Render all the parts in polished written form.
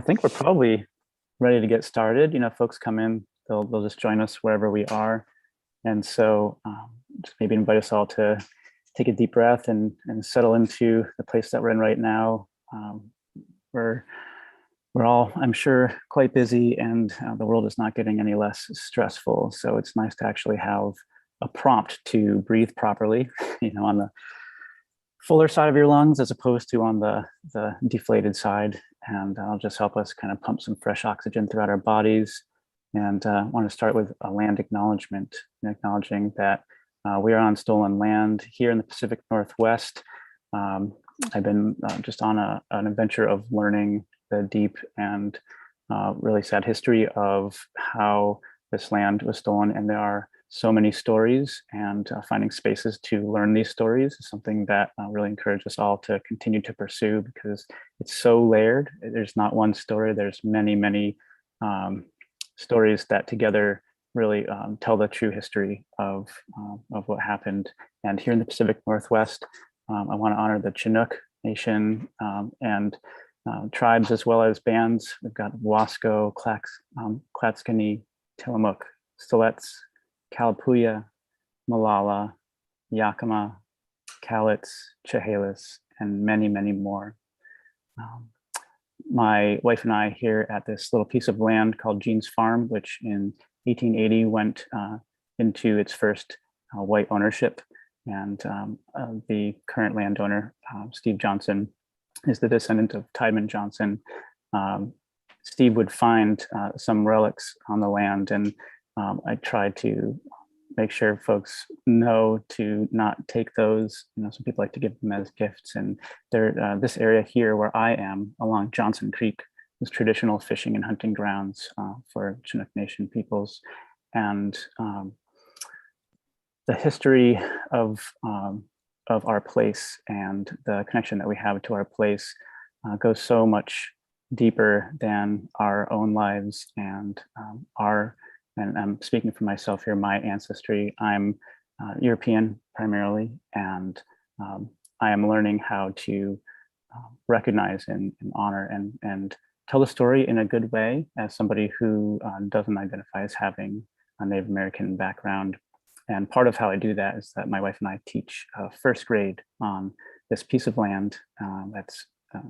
I think we're probably ready to get started. Folks come in, they'll just join us wherever we are. And so just maybe invite us all to take a deep breath and settle into the place that we're in right now. We're we're all, I'm sure, quite busy, and the world is not getting any less stressful. So it's nice to actually have a prompt to breathe properly, on the fuller side of your lungs as opposed to on the deflated side. And I'll just help us kind of pump some fresh oxygen throughout our bodies. And I want to start with a land acknowledgement, acknowledging that we are on stolen land here in the Pacific Northwest. I've been just on an adventure of learning the deep and really sad history of how this land was stolen. And there are so many stories, and finding spaces to learn these stories is something that really encourage us all to continue to pursue, because it's so layered. There's not one story, there's many, many stories that together really tell the true history of what happened. And here in the Pacific Northwest, I want to honor the Chinook Nation and tribes, as well as bands. We've got Wasco, Clatskanie, Tillamook, Stilets, Kalapuya, Malala, Yakima, Cowlitz, Chehalis, and many, many more. My wife and I here at this little piece of land called Jean's Farm, which in 1880 went into its first white ownership. And the current landowner, Steve Johnson, is the descendant of Tiedemann Johnson. Steve would find some relics on the land, and I tried to make sure folks know to not take those. Some people like to give them as gifts. And this area here where I am along Johnson Creek is traditional fishing and hunting grounds for Chinook Nation peoples. And the history of our place and the connection that we have to our place goes so much deeper than our own lives and and I'm speaking for myself here, my ancestry. I'm European primarily, and I am learning how to recognize and honor and tell the story in a good way as somebody who doesn't identify as having a Native American background. And part of how I do that is that my wife and I teach first grade on this piece of land that's a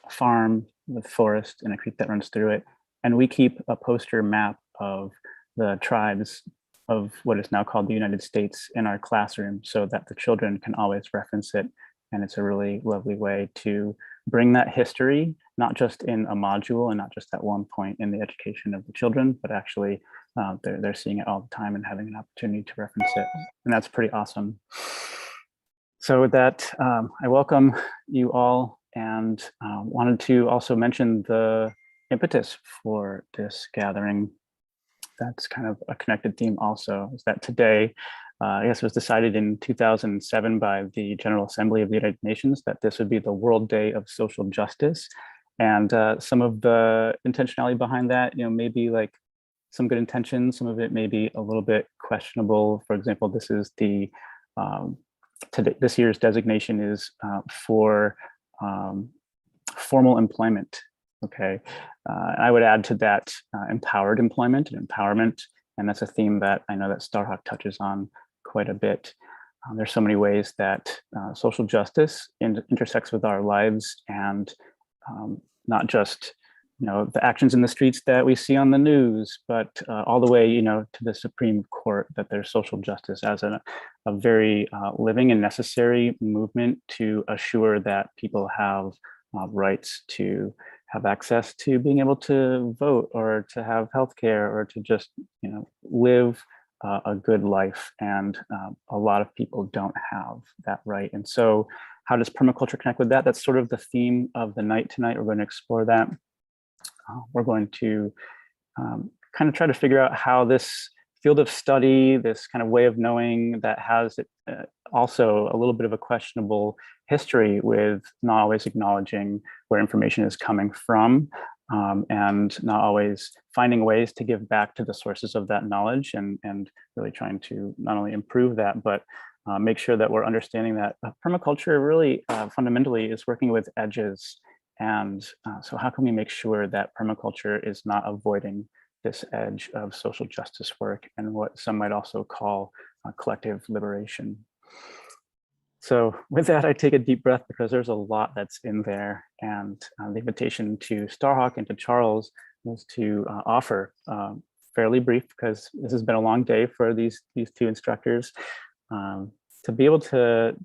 farm with forest and a creek that runs through it. And we keep a poster map of the tribes of what is now called the United States in our classroom, so that the children can always reference it. And it's a really lovely way to bring that history, not just in a module and not just at one point in the education of the children, but actually they're seeing it all the time and having an opportunity to reference it. And that's pretty awesome. So with that, I welcome you all, and wanted to also mention the impetus for this gathering. That's kind of a connected theme also, is that today, I guess it was decided in 2007 by the General Assembly of the United Nations that this would be the World Day of Social Justice. And some of the intentionality behind that, maybe like some good intentions, some of it may be a little bit questionable. For example, this is this year's designation is for formal employment. Okay, I would add to that empowered employment and empowerment, and that's a theme that I know that Starhawk touches on quite a bit. There's so many ways that social justice intersects with our lives, and not just the actions in the streets that we see on the news, but all the way to the Supreme Court, that there's social justice as a very living and necessary movement to assure that people have rights to have access to being able to vote, or to have healthcare, or to just live a good life. And a lot of people don't have that right. And so how does permaculture connect with that? That's sort of the theme of the night tonight. We're going to explore that. We're going to kind of try to figure out how this field of study, this kind of way of knowing that has also a little bit of a questionable history, with not always acknowledging where information is coming from, and not always finding ways to give back to the sources of that knowledge, and really trying to not only improve that, but make sure that we're understanding that permaculture really fundamentally is working with edges. And so how can we make sure that permaculture is not avoiding this edge of social justice work and what some might also call collective liberation? So with that, I take a deep breath because there's a lot that's in there. And the invitation to Starhawk and to Charles was to offer fairly brief, because this has been a long day for these two instructors, to be able to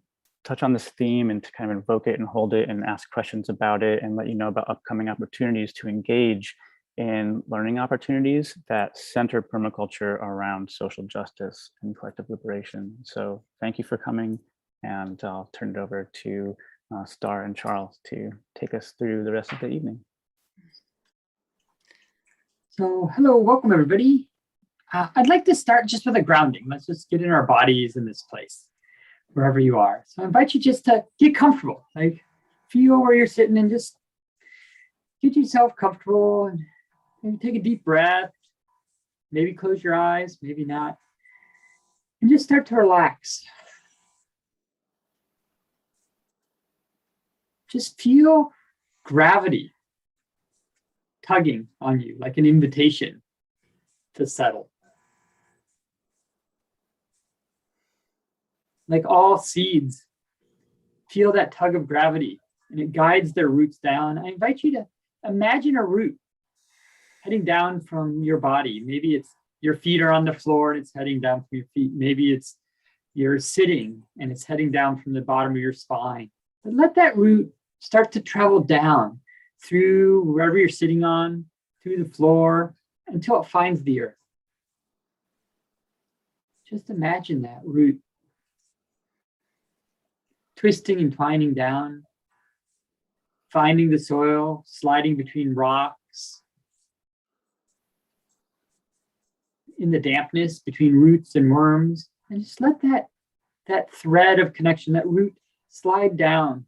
touch on this theme and to kind of invoke it and hold it and ask questions about it and let you know about upcoming opportunities to engage in learning opportunities that center permaculture around social justice and collective liberation. So thank you for coming, and I'll turn it over to Star and Charles to take us through the rest of the evening. So hello, welcome everybody. I'd like to start just with a grounding. Let's just get in our bodies in this place, wherever you are. So I invite you just to get comfortable, like feel where you're sitting and just get yourself comfortable and maybe take a deep breath, maybe close your eyes, maybe not, and just start to relax. Just feel gravity tugging on you like an invitation to settle. Like all seeds, feel that tug of gravity and it guides their roots down. I invite you to imagine a root heading down from your body. Maybe it's your feet are on the floor and it's heading down from your feet. Maybe it's you're sitting and it's heading down from the bottom of your spine. But let that root start to travel down through wherever you're sitting on, through the floor, until it finds the earth. Just imagine that root twisting and twining down, finding the soil, sliding between rocks, in the dampness between roots and worms, and just let that thread of connection, that root, slide down,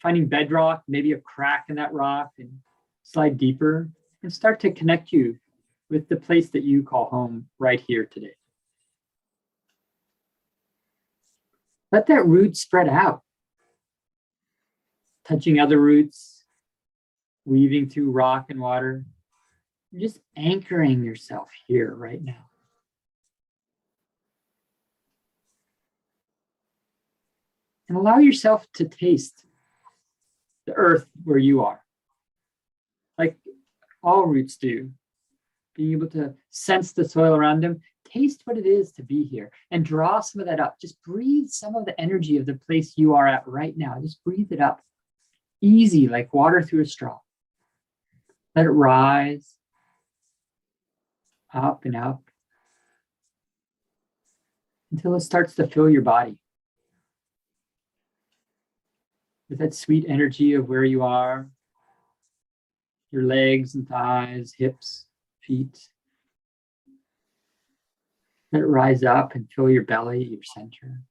finding bedrock, maybe a crack in that rock, and slide deeper and start to connect you with the place that you call home right here today. Let that root spread out, touching other roots, weaving through rock and water, and just anchoring yourself here right now. And allow yourself to taste the earth where you are, like all roots do, being able to sense the soil around them, taste what it is to be here, and draw some of that up. Just breathe some of the energy of the place you are at right now. Just breathe it up, easy, like water through a straw. Let it rise, up and up, until it starts to fill your body with that sweet energy of where you are, your legs and thighs, hips, feet. Let it rise up and fill your belly, your center.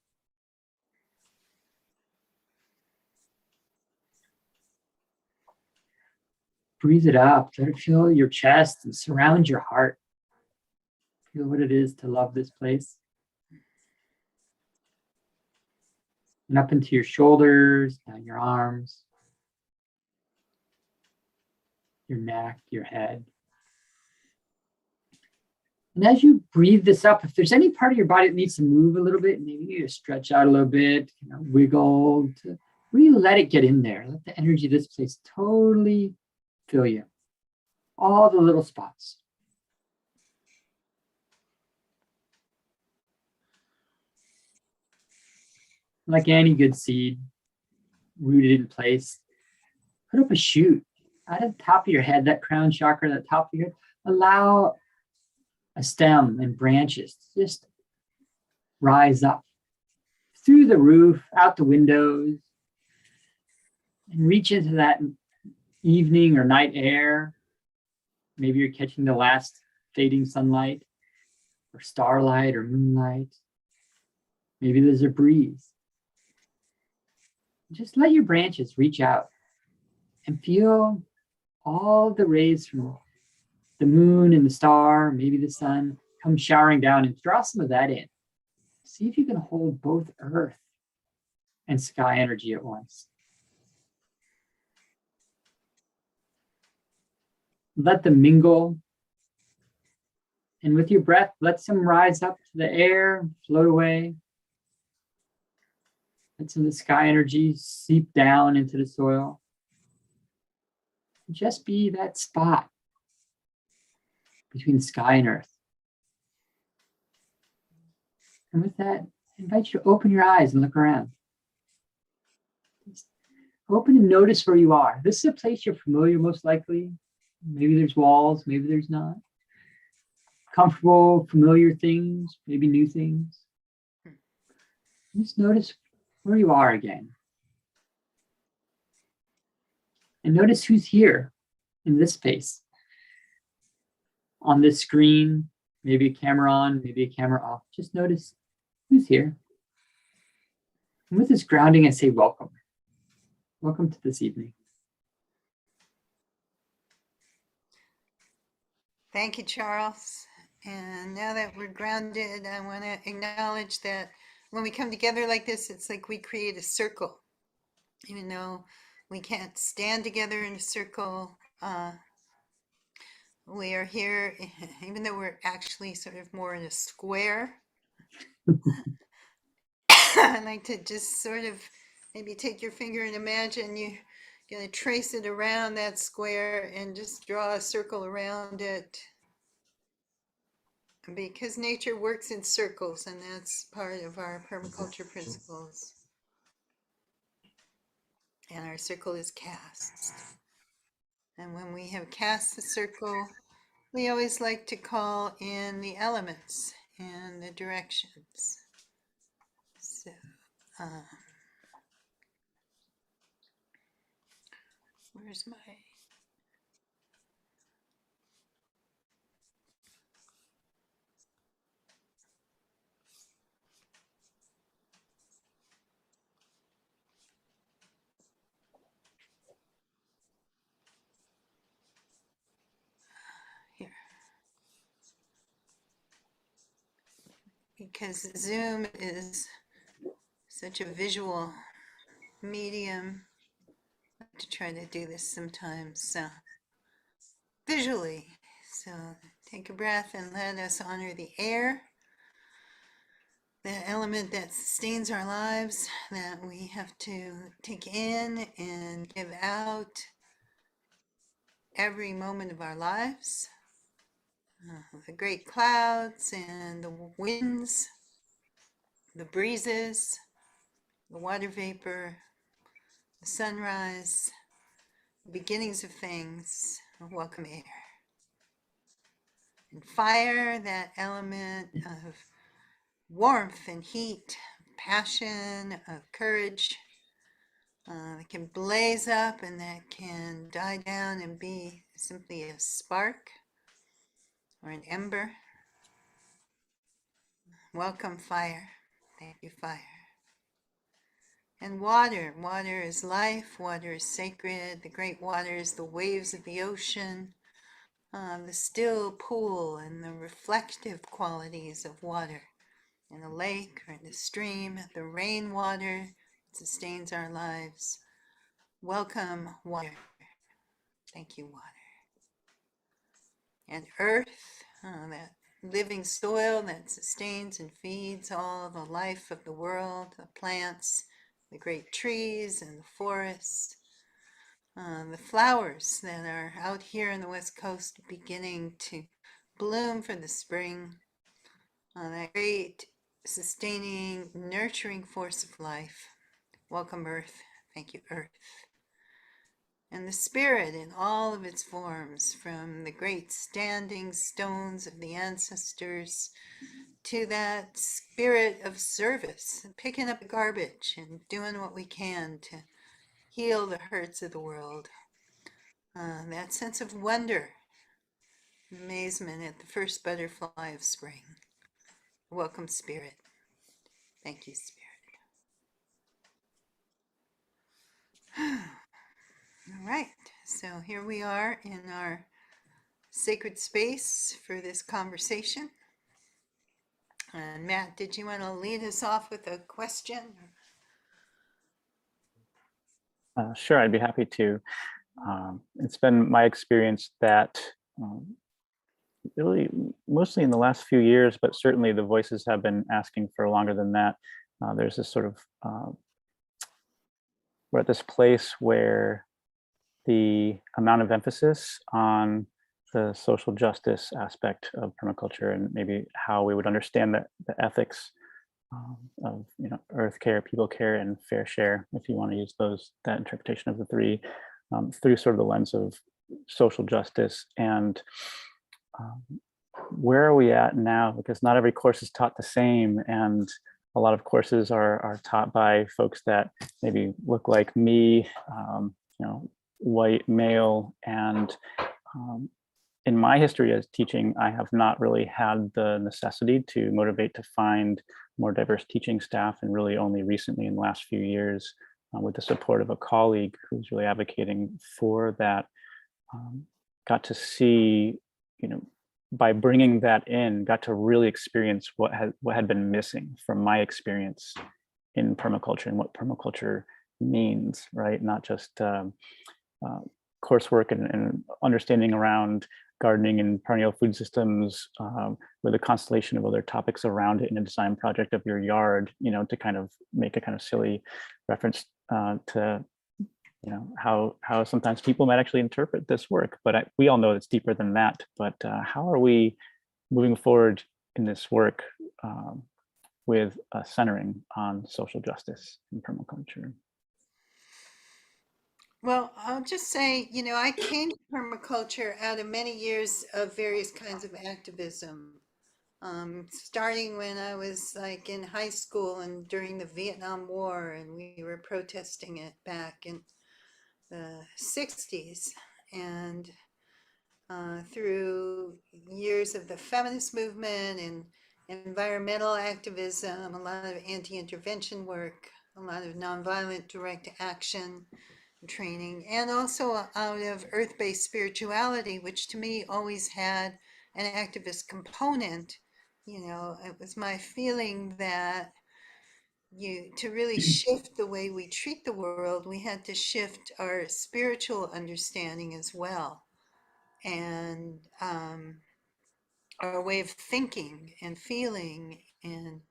Breathe it up. Let it fill your chest and surround your heart. Feel what it is to love this place. And up into your shoulders, down your arms, your neck, your head. And as you breathe this up, if there's any part of your body that needs to move a little bit, maybe you need to stretch out a little bit, wiggle, to really let it get in there. Let the energy of this place totally fill you. All the little spots. Like any good seed, rooted in place, put up a shoot out of the top of your head, that crown chakra, that top of your head. Allow a stem and branches to just rise up through the roof, out the windows, and reach into that evening or night air. Maybe you're catching the last fading sunlight or starlight or moonlight. Maybe there's a breeze. Just let your branches reach out and feel all the rays from the moon and the star, maybe the sun, come showering down, and draw some of that in. See if you can hold both earth and sky energy at once. let them mingle. And with your breath, let some rise up to the air, float away. Let some of the sky energy seep down into the soil. Just be that spot between sky and earth. And with that, I invite you to open your eyes and look around. Just open and notice where you are. This is a place you're familiar, most likely. Maybe there's walls, maybe there's not. Comfortable, familiar things, maybe new things. Just notice where you are again. And notice who's here in this space. On this screen, maybe a camera on, maybe a camera off. Just notice who's here. And with this grounding, I say welcome. Welcome to this evening. Thank you, Charles. And now that we're grounded, I want to acknowledge that when we come together like this, it's like we create a circle. Even though we can't stand together in a circle, we are here, even though we're actually sort of more in a square. I like to just sort of maybe take your finger and imagine you're going to trace it around that square and just draw a circle around it. Because nature works in circles, and that's part of our permaculture principles. And our circle is cast. And when we have cast the circle, we always like to call in the elements and the directions. So, where's my... Here. Because Zoom is such a visual medium, I have to try to do this sometimes visually. So take a breath and let us honor the air, the element that sustains our lives, that we have to take in and give out every moment of our lives. The great clouds and the winds, the breezes, the water vapor, the sunrise, the beginnings of things, welcome air. And fire, that element of warmth and heat, passion, of courage, that can blaze up and that can die down and be simply a spark or an ember. Welcome fire. Thank you, fire. And water. Water is life. Water is sacred. The great waters, the waves of the ocean, the still pool and the reflective qualities of water in a lake or in a stream, the rainwater sustains our lives. Welcome, water. Thank you, water. And earth, that living soil that sustains and feeds all the life of the world, the plants, the great trees and the forests, the flowers that are out here in the West Coast beginning to bloom for the spring, that great sustaining, nurturing force of life. Welcome, Earth. Thank you, Earth. And the spirit in all of its forms, from the great standing stones of the ancestors to that spirit of service, picking up the garbage and doing what we can to heal the hurts of the world. That sense of wonder, amazement at the first butterfly of spring. Welcome, Spirit. Thank you, Spirit. All right, so here we are in our sacred space for this conversation. And Matt, did you want to lead us off with a question? Sure, I'd be happy to. It's been my experience that really mostly in the last few years, but certainly the voices have been asking for longer than that. There's this sort of, we're at this place where the amount of emphasis on the social justice aspect of permaculture and maybe how we would understand the ethics of earth care, people care, and fair share, if you want to use that interpretation of the three, through sort of the lens of social justice. And um, where are we at now? Because not every course is taught the same, and a lot of courses are taught by folks that maybe look like me, white male, and in my history as teaching, I have not really had the necessity to motivate to find more diverse teaching staff, and really only recently in the last few years, with the support of a colleague who's really advocating for that, got to see, by bringing that in, got to really experience what had been missing from my experience in permaculture and what permaculture means, right? Not just coursework and understanding around gardening and perennial food systems, with a constellation of other topics around it in a design project of your yard, to kind of make a kind of silly reference to how sometimes people might actually interpret this work. But we all know it's deeper than that. But how are we moving forward in this work with centering on social justice in permaculture? Well, I'll just say, I came to permaculture out of many years of various kinds of activism. Starting when I was like in high school and during the Vietnam War, and we were protesting it back in the 60s, and through years of the feminist movement and environmental activism, a lot of anti-intervention work, a lot of nonviolent direct action training, and also out of earth-based spirituality, which to me always had an activist component. It was my feeling that to really shift the way we treat the world, we had to shift our spiritual understanding as well, and our way of thinking and feeling and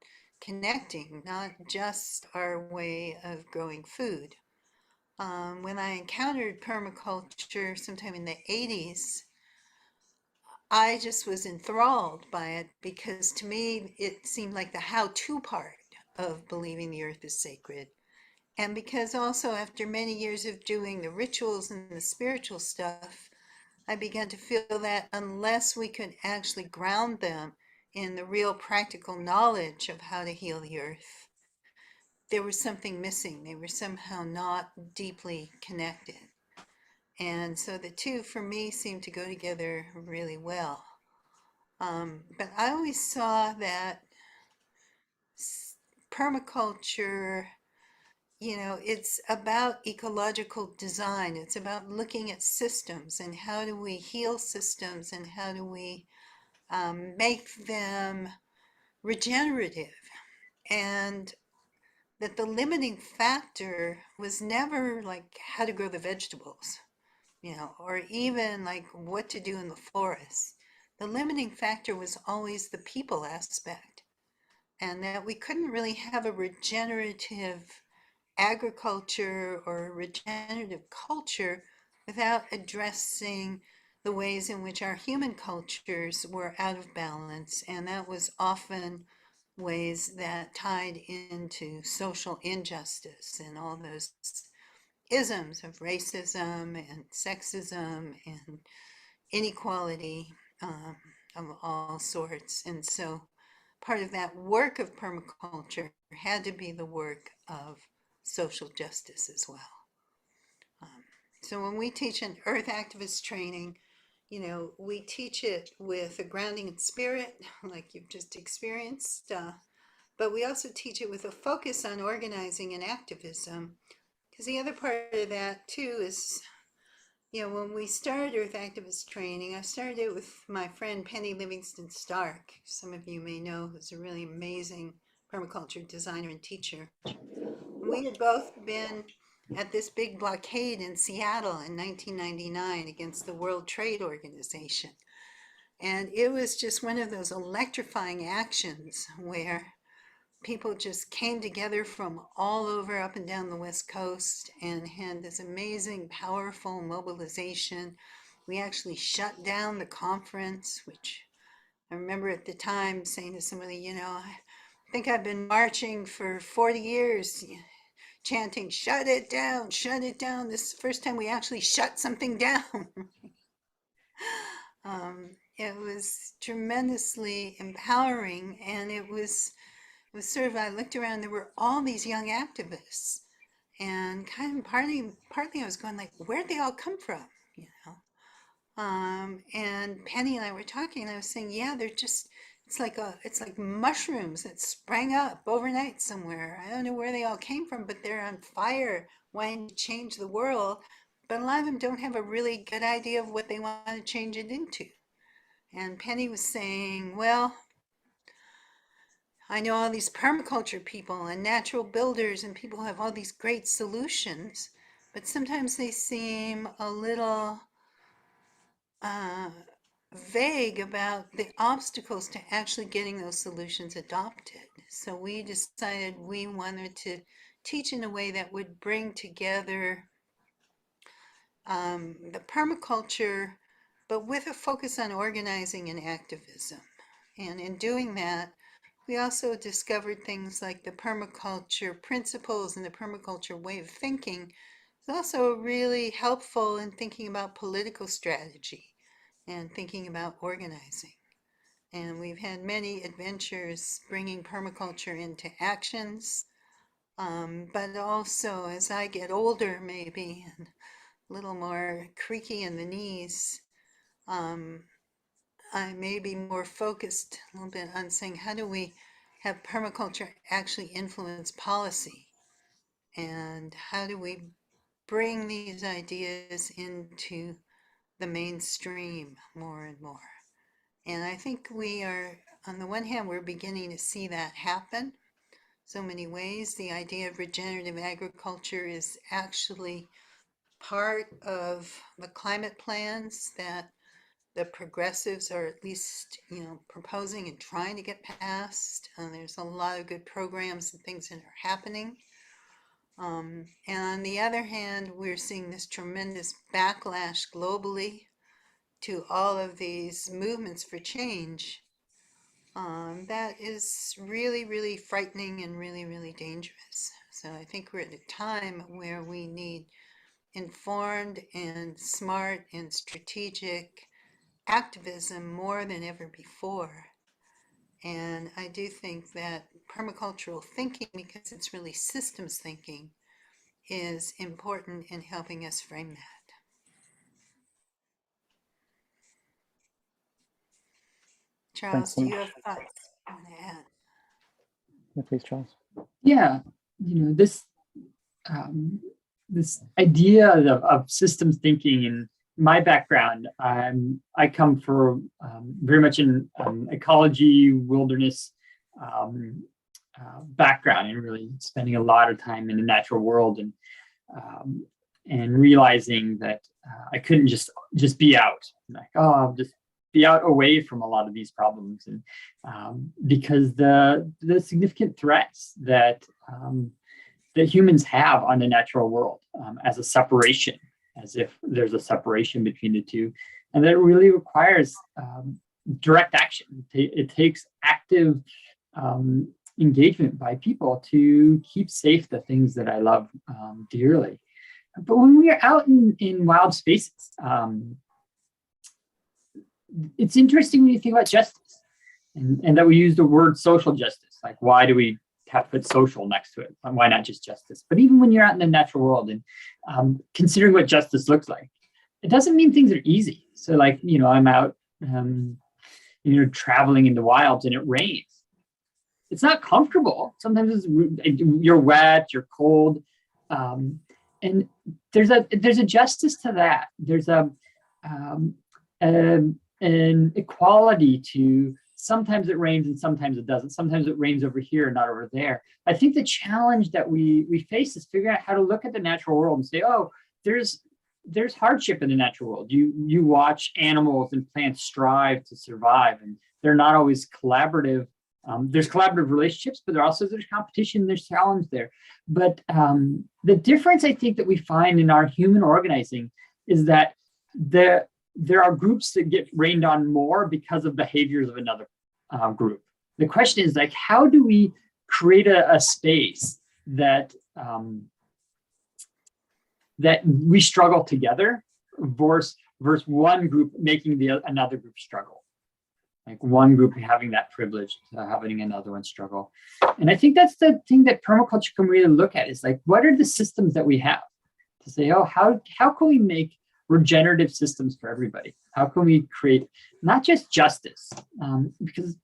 connecting, not just our way of growing food. When I encountered permaculture sometime in the 80s, I just was enthralled by it, because to me it seemed like the how-to part of believing the earth is sacred. And because also after many years of doing the rituals and the spiritual stuff, I began to feel that unless we could actually ground them in the real practical knowledge of how to heal the earth, there was something missing. They were somehow not deeply connected. And so the two for me seem to go together really well. But I always saw that permaculture, it's about ecological design. It's about looking at systems and how do we heal systems and how do we make them regenerative. And that the limiting factor was never like how to grow the vegetables, or even like what to do in the forest. The limiting factor was always the people aspect, and that we couldn't really have a regenerative agriculture or a regenerative culture without addressing the ways in which our human cultures were out of balance. And that was often ways that tied into social injustice and all those isms of racism and sexism and inequality, of all sorts. And so part of that work of permaculture had to be the work of social justice as well. Um, so when we teach an earth activist training, we teach it with a grounding in spirit, like you've just experienced, but we also teach it with a focus on organizing and activism. Because the other part of that too is, when we started Earth Activist Training, I started it with my friend Penny Livingston Stark. Some of you may know, who's a really amazing permaculture designer and teacher. We had both been at this big blockade in Seattle in 1999 against the World Trade Organization. And it was just one of those electrifying actions where people just came together from all over up and down the West Coast and had this amazing, powerful mobilization. We actually shut down the conference, which I remember at the time saying to somebody, you know, I think I've been marching for 40 years, chanting, shut it down, shut it down. This is the first time we actually shut something down. It was tremendously empowering, and it was sort of, I looked around, there were all these young activists, and kind of partly I was going like, where'd they all come from, you know? And Penny and I were talking, and I was saying, yeah, they're just, it's like mushrooms that sprang up overnight somewhere. I don't know where they all came from, but they're on fire, wanting to change the world. But a lot of them don't have a really good idea of what they want to change it into. And Penny was saying, well, I know all these permaculture people and natural builders and people who have all these great solutions, but sometimes they seem a little vague about the obstacles to actually getting those solutions adopted. So we decided we wanted to teach in a way that would bring together the permaculture, but with a focus on organizing and activism. And in doing that, we also discovered things like the permaculture principles and the permaculture way of thinking is also really helpful in thinking about political strategy and thinking about organizing. And we've had many adventures bringing permaculture into actions, but also as I get older maybe and a little more creaky in the knees, I may be more focused a little bit on saying, how do we have permaculture actually influence policy? And how do we bring these ideas into the mainstream more and more? And I think we are, on the one hand, we're beginning to see that happen so many ways. The idea of regenerative agriculture is actually part of the climate plans that the progressives are at least, you know, proposing and trying to get passed. There's a lot of good programs and things that are happening. And on the other hand, we're seeing this tremendous backlash globally to all of these movements for change. That is really, really frightening and really, really dangerous. So I think we're at a time where we need informed and smart and strategic activism more than ever before. And I do think that permacultural thinking, because it's really systems thinking, is important in helping us frame that. Thanks Charles, so do much. you have thoughts you want to add? Yeah, please, Charles. Yeah, you know, this idea of systems thinking, in my background, I come from very much in ecology, wilderness background, and really spending a lot of time in the natural world, and realizing that I couldn't just be out, like, oh, I'll just be out away from a lot of these problems, and because the significant threats that humans have on the natural world, as a separation, as if there's a separation between the two, and that really requires direct action. It takes active engagement by people to keep safe the things that I love dearly. But when we are out in wild spaces, it's interesting when you think about justice, and that we use the word social justice. Like, why do we have to put social next to it? Why not just justice? But even when you're out in the natural world and considering what justice looks like, it doesn't mean things are easy. So, like, you know, I'm out, traveling in the wilds, and it rains. It's not comfortable. Sometimes you're wet, you're cold, and there's a justice to that. There's an equality to sometimes it rains and sometimes it doesn't. Sometimes it rains over here and not over there. I think the challenge that we face is figuring out how to look at the natural world and say, oh, there's hardship in the natural world. You watch animals and plants strive to survive, and they're not always collaborative. There's collaborative relationships, but there's competition, there's challenge there. But the difference I think that we find in our human organizing is that there are groups that get rained on more because of behaviors of another group. The question is, like, how do we create a space that that we struggle together versus one group making another group struggle? Like one group having that privilege to having another one struggle. And I think that's the thing that permaculture can really look at, is like, what are the systems that we have to say, oh, how can we make regenerative systems for everybody? How can we create not just justice? Because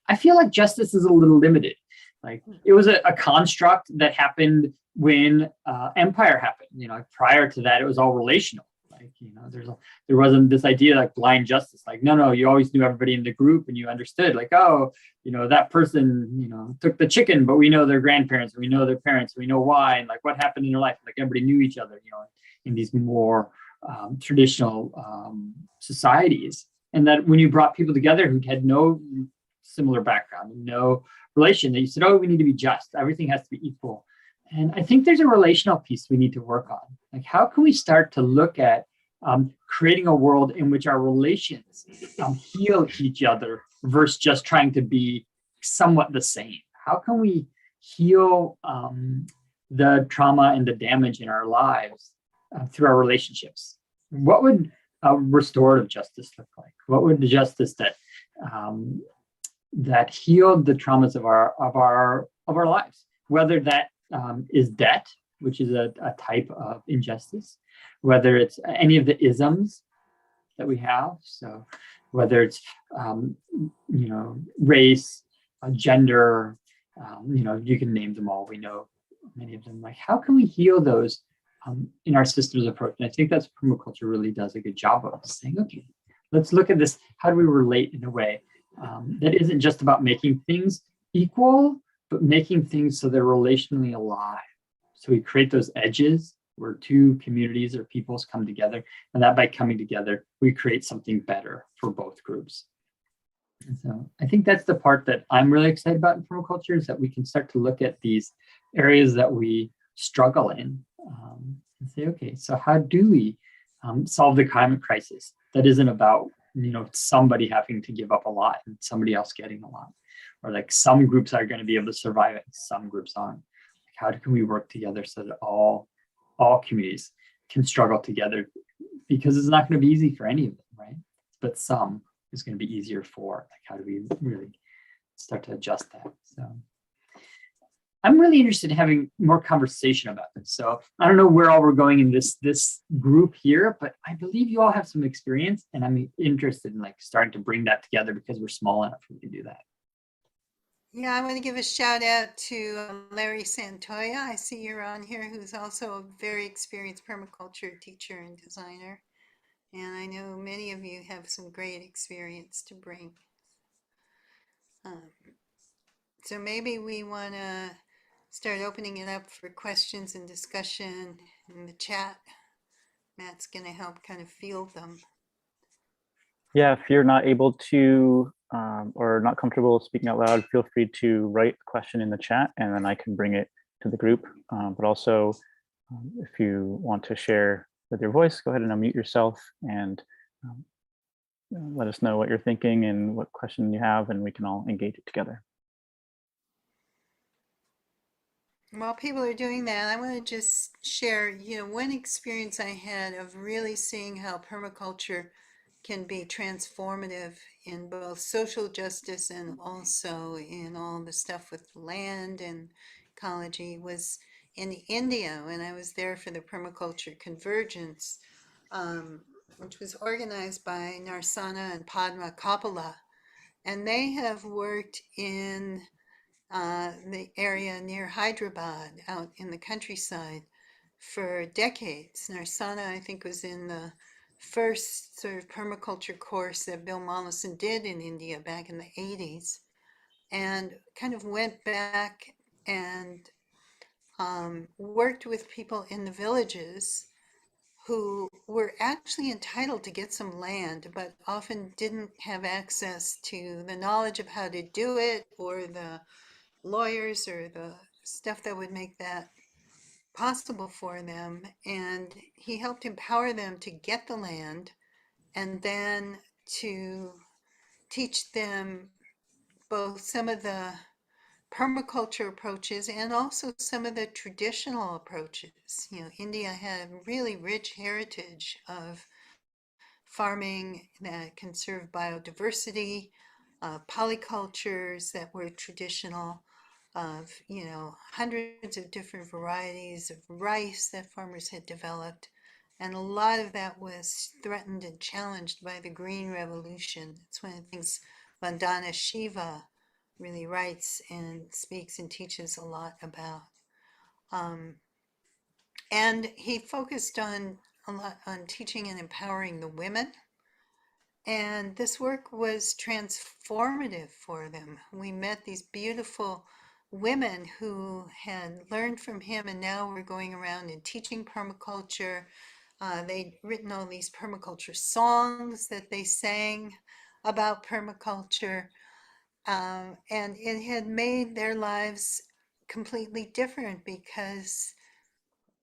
I feel like justice is a little limited. Like, it was a construct that happened when empire happened. You know, prior to that, it was all relational. Like, you know, there wasn't this idea like blind justice. Like, no, you always knew everybody in the group, and you understood, like, oh, you know, that person, you know, took the chicken, but we know their grandparents, we know their parents, we know why, and like what happened in their life. Like, everybody knew each other, you know, in these more traditional societies. And that when you brought people together who had no similar background, no relation, that you said, oh, we need to be just, everything has to be equal. And I think there's a relational piece we need to work on. Like, how can we start to look at creating a world in which our relations heal each other versus just trying to be somewhat the same? How can we heal the trauma and the damage in our lives through our relationships? What would restorative justice look like? What would the justice that healed the traumas of our lives? Whether that is debt, which is a type of injustice, whether it's any of the isms that we have. So whether it's you know, race, gender, you know, you can name them all. We know many of them. Like, how can we heal those in our systems approach? And I think that's permaculture really does a good job of saying, okay, let's look at this. How do we relate in a way that isn't just about making things equal, but making things so they're relationally alive? So we create those edges where two communities or peoples come together, and that by coming together, we create something better for both groups. And so I think that's the part that I'm really excited about in permaculture, is that we can start to look at these areas that we struggle in and say, okay, so how do we solve the climate crisis that isn't about, you know, somebody having to give up a lot and somebody else getting a lot, or like some groups are going to be able to survive it and some groups aren't. Like, how can we work together so that all communities can struggle together? Because it's not going to be easy for any of them, right? But some is going to be easier for. Like, how do we really start to adjust that? So I'm really interested in having more conversation about this. So I don't know where all we're going in this group here, but I believe you all have some experience, and I'm interested in like starting to bring that together because we're small enough to do that. Yeah, I want to give a shout out to Larry Santoya. I see you're on here, who's also a very experienced permaculture teacher and designer. And I know many of you have some great experience to bring. Um, so maybe we want to start opening it up for questions and discussion in the chat. Matt's going to help kind of field them. Yeah, if you're not able to or not comfortable speaking out loud, feel free to write a question in the chat, and then I can bring it to the group. But also, if you want to share with your voice, go ahead and unmute yourself and let us know what you're thinking and what question you have, and we can all engage it together. While people are doing that, I want to just share, you know, one experience I had of really seeing how permaculture can be transformative in both social justice and also in all the stuff with land and ecology was in India when I was there for the Permaculture Convergence, which was organized by Narsana and Padma Kapila. And they have worked in the area near Hyderabad, out in the countryside, for decades. Narsana, I think, was in the first sort of permaculture course that Bill Mollison did in India back in the 80s, and kind of went back and worked with people in the villages who were actually entitled to get some land, but often didn't have access to the knowledge of how to do it, or the lawyers, or the stuff that would make that possible for them. And he helped empower them to get the land, and then to teach them both some of the permaculture approaches and also some of the traditional approaches. You know, India had a really rich heritage of farming that conserved biodiversity, polycultures that were traditional, of, you know, hundreds of different varieties of rice that farmers had developed. And a lot of that was threatened and challenged by the Green Revolution. It's one of the things Vandana Shiva really writes and speaks and teaches a lot about. And he focused on a lot on teaching and empowering the women. And this work was transformative for them. We met these beautiful women who had learned from him, and now were going around and teaching permaculture. They'd written all these permaculture songs that they sang about permaculture. And it had made their lives completely different, because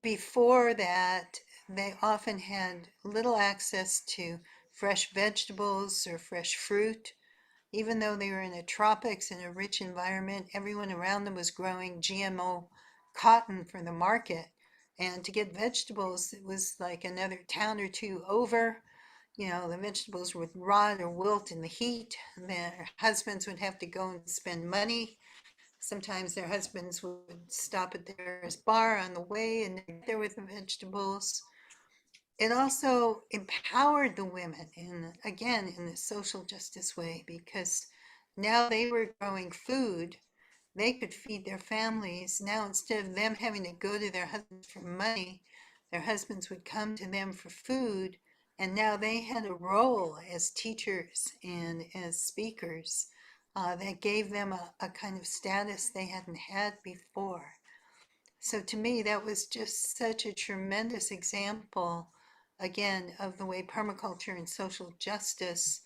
before that, they often had little access to fresh vegetables or fresh fruit. Even though they were in the tropics in a rich environment, everyone around them was growing GMO cotton for the market. And to get vegetables, it was like another town or two over. You know, the vegetables would rot or wilt in the heat. Their husbands would have to go and spend money. Sometimes their husbands would stop at their bar on the way and get there with the vegetables. It also empowered the women in a social justice way, because now they were growing food. They could feed their families. Now, instead of them having to go to their husbands for money, their husbands would come to them for food. And now they had a role as teachers and as speakers that gave them a kind of status they hadn't had before. So to me, that was just such a tremendous example, again, of the way permaculture and social justice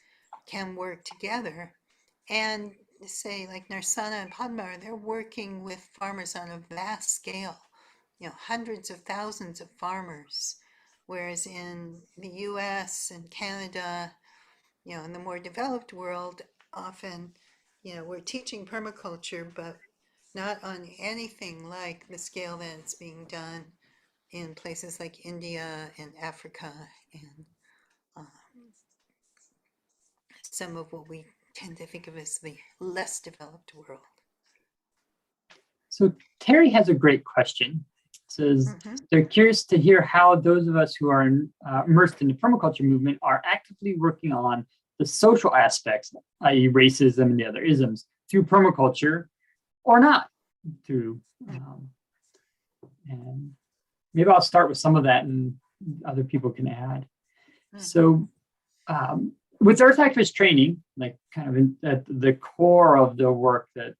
can work together. And say, like Narsana and Padma, they're working with farmers on a vast scale, you know, hundreds of thousands of farmers. Whereas in the US and Canada, you know, in the more developed world, often, you know, we're teaching permaculture, but not on anything like the scale that it's being done in places like India and Africa and uh, some of what we tend to think of as the less developed world. So Terry has a great question. It says, they're curious to hear how those of us who are immersed in the permaculture movement are actively working on the social aspects, i.e. racism and the other isms, through permaculture or not through. And maybe I'll start with some of that and other people can add. So with Earth Activist training, like kind of at the core of the work that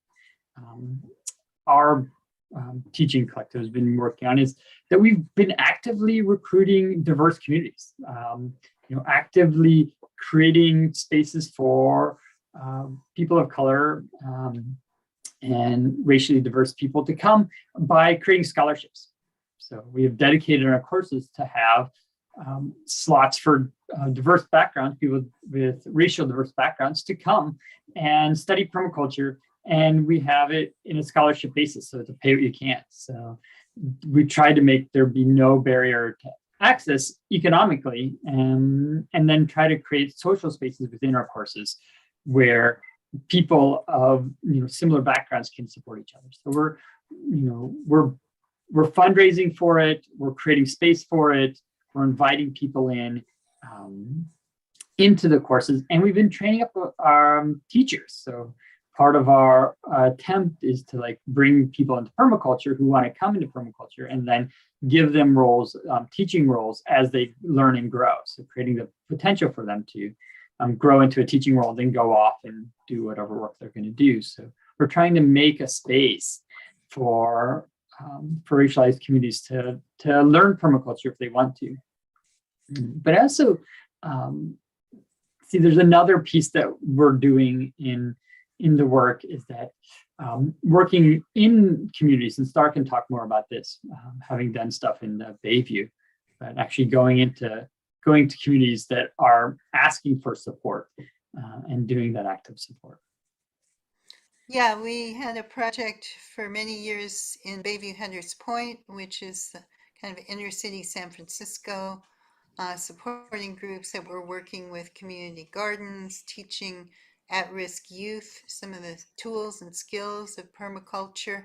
our teaching collective has been working on, is that we've been actively recruiting diverse communities, you know, actively creating spaces for people of color and racially diverse people to come by creating scholarships. So we have dedicated our courses to have slots for diverse backgrounds, people with racial diverse backgrounds, to come and study permaculture. And we have it in a scholarship basis, so to pay what you can. So we tried to make there be no barrier to access economically, and then try to create social spaces within our courses where people of, you know, similar backgrounds can support each other. So we're fundraising for it, we're creating space for it, we're inviting people in into the courses, and we've been training up our teachers. So part of our attempt is to like bring people into permaculture who want to come into permaculture, and then give them roles, teaching roles as they learn and grow. So creating the potential for them to grow into a teaching role, then go off and do whatever work they're going to do. So we're trying to make a space for racialized communities to learn permaculture if they want to. But also, see, there's another piece that we're doing in the work is that working in communities, and Star can talk more about this, having done stuff in Bayview, but actually going to communities that are asking for support and doing that active support. Yeah, we had a project for many years in Bayview Hunters Point, which is kind of inner city San Francisco, supporting groups that were working with community gardens, teaching at-risk youth some of the tools and skills of permaculture.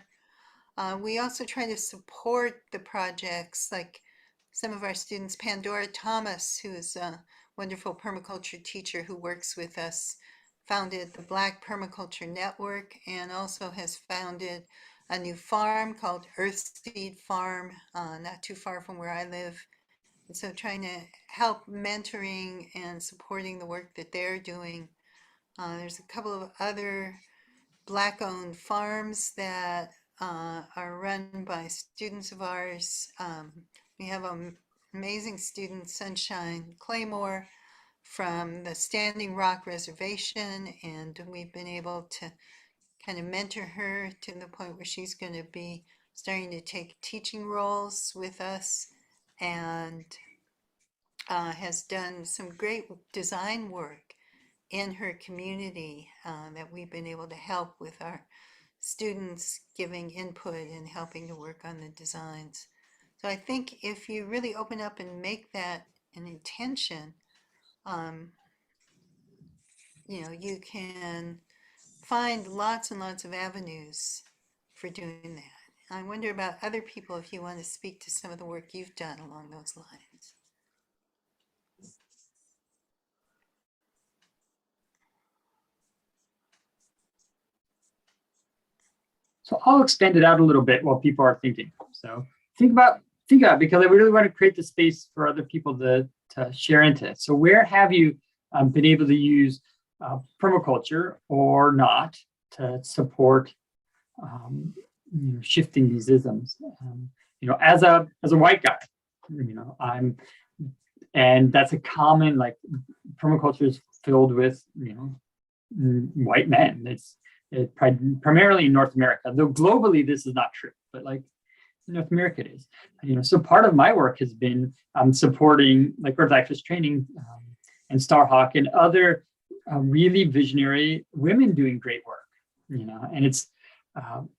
We also try to support the projects, like some of our students, Pandora Thomas, who is a wonderful permaculture teacher who works with us, founded the Black Permaculture Network, and also has founded a new farm called Earthseed Farm, not too far from where I live. And so trying to help mentoring and supporting the work that they're doing. There's a couple of other Black-owned farms that are run by students of ours. We have an amazing student, Sunshine Claymore, from the Standing Rock Reservation, and we've been able to kind of mentor her to the point where she's going to be starting to take teaching roles with us, and has done some great design work in her community that we've been able to help with our students giving input and helping to work on the designs. So I think if you really open up and make that an intention, you can find lots and lots of avenues for doing that. I wonder about other people, if you want to speak to some of the work you've done along those lines. So I'll expand it out a little bit while people are thinking. So think about it, because I really want to create the space for other people to share into it. So where have you been able to use permaculture or not to support shifting these isms? As a white guy, and that's a common, like, permaculture is filled with white men. It's primarily in North America, though globally this is not true, but like in North America it is. So part of my work has been supporting like Earth Access Training and Starhawk and other really visionary women doing great work. And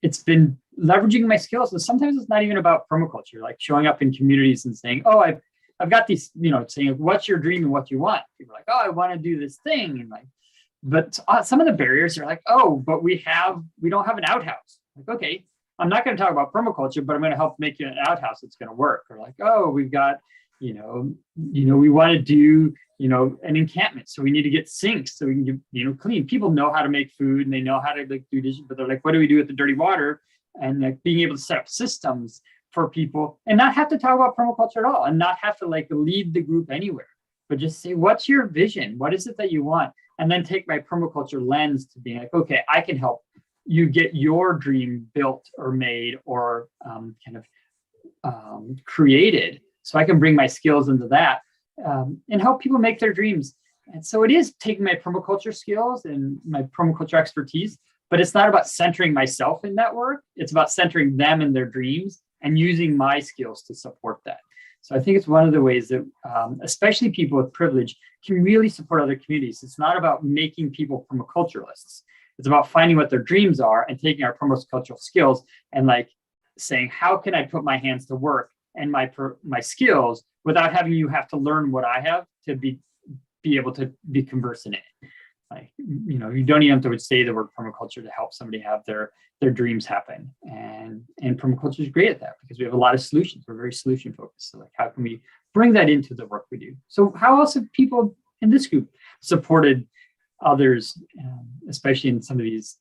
it's been leveraging my skills. And sometimes it's not even about permaculture, like showing up in communities and saying, "Oh, I've got these," saying, "What's your dream and what you want?" People are like, "Oh, I want to do this thing," and like. But some of the barriers are like, "Oh, but we don't have an outhouse." Like, okay, I'm not going to talk about permaculture, but I'm going to help make you an outhouse that's going to work. Or like, "Oh, we've got, we want to do, an encampment, so we need to get sinks so we can get, clean." People know how to make food and they know how to like do dishes, but they're like, "What do we do with the dirty water?" And like being able to set up systems for people and not have to talk about permaculture at all, and not have to like lead the group anywhere, but just say, "What's your vision? What is it that you want?" And then take my permaculture lens to being like, "Okay, I can help you get your dream built or made or created. So I can bring my skills into that and help people make their dreams." And so it is taking my permaculture skills and my permaculture expertise, but it's not about centering myself in that work. It's about centering them in their dreams and using my skills to support that. So I think it's one of the ways that, especially people with privilege, can really support other communities. It's not about making people permaculturalists. It's about finding what their dreams are and taking our permacultural skills and like saying, "How can I put my hands to work and my skills without having you have to learn what I have to be able to be conversant in it?" Like, you don't even have to say the word permaculture to help somebody have their dreams happen. And permaculture is great at that because we have a lot of solutions. We're very solution focused. So like, how can we bring that into the work we do? So how else have people in this group supported others, especially in some of these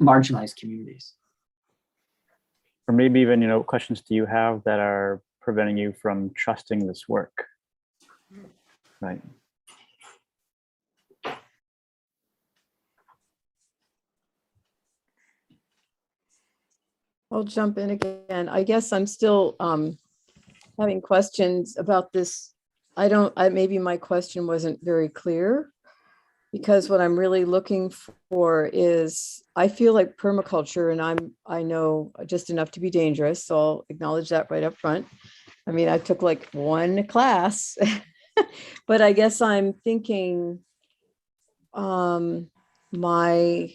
marginalized communities. Or maybe even, questions do you have that are preventing you from trusting this work? Right. I'll jump in again. I guess I'm still having questions about this. Maybe my question wasn't very clear, because what I'm really looking for is, I feel like permaculture, and I know just enough to be dangerous, so I'll acknowledge that right up front. I mean, I took like one class, but I guess I'm thinking, my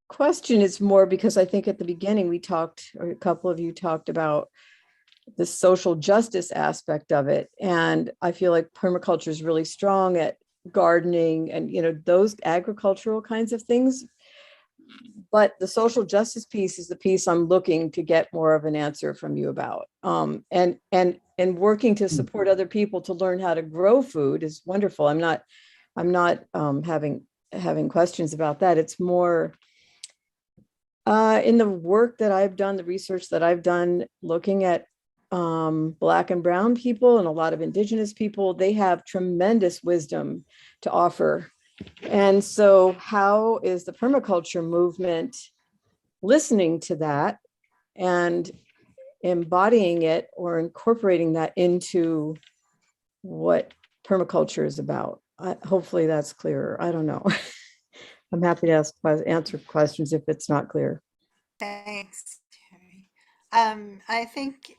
question is more because I think at the beginning we talked, or a couple of you talked about the social justice aspect of it. And I feel like permaculture is really strong at gardening and, those agricultural kinds of things. But the social justice piece is the piece I'm looking to get more of an answer from you about. And working to support other people to learn how to grow food is wonderful. I'm not having questions about that. It's more in the work that I've done, the research that I've done, looking at Black and Brown people and a lot of Indigenous people, they have tremendous wisdom to offer. And so how is the permaculture movement listening to that and embodying it or incorporating that into what permaculture is about? Hopefully that's clearer. I don't know. I'm happy to answer questions if it's not clear. Thanks, Terry. I think,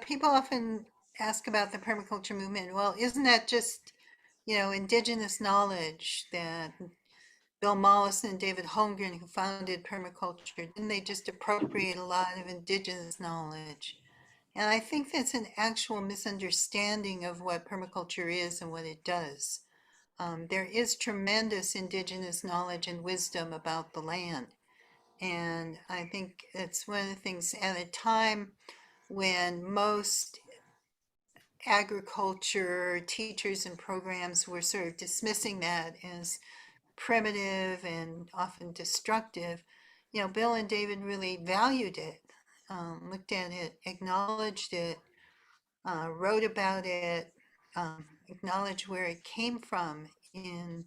people often ask about the permaculture movement. Well, isn't that just, indigenous knowledge that Bill Mollison and David Holmgren, who founded permaculture, didn't they just appropriate a lot of indigenous knowledge? And I think that's an actual misunderstanding of what permaculture is and what it does. There is tremendous indigenous knowledge and wisdom about the land. And I think it's one of the things at a time when most agriculture teachers and programs were sort of dismissing that as primitive and often destructive. Bill and David really valued it, looked at it, acknowledged it, wrote about it, acknowledged where it came from in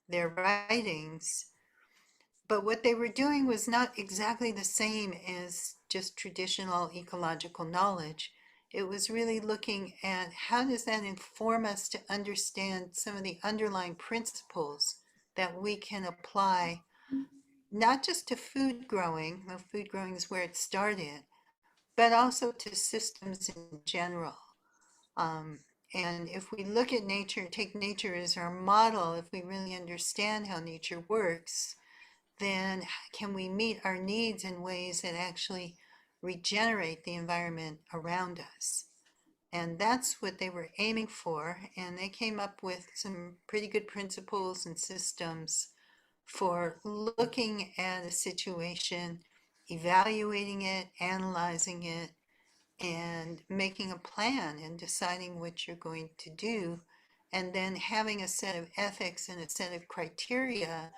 their writings. But what they were doing was not exactly the same as just traditional ecological knowledge. It was really looking at how does that inform us to understand some of the underlying principles that we can apply, not just to food growing, though food growing is where it started, but also to systems in general. And if we look at nature, take nature as our model, if we really understand how nature works, then can we meet our needs in ways that actually regenerate the environment around us? And that's what they were aiming for. And they came up with some pretty good principles and systems for looking at a situation, evaluating it, analyzing it, and making a plan and deciding what you're going to do, and then having a set of ethics and a set of criteria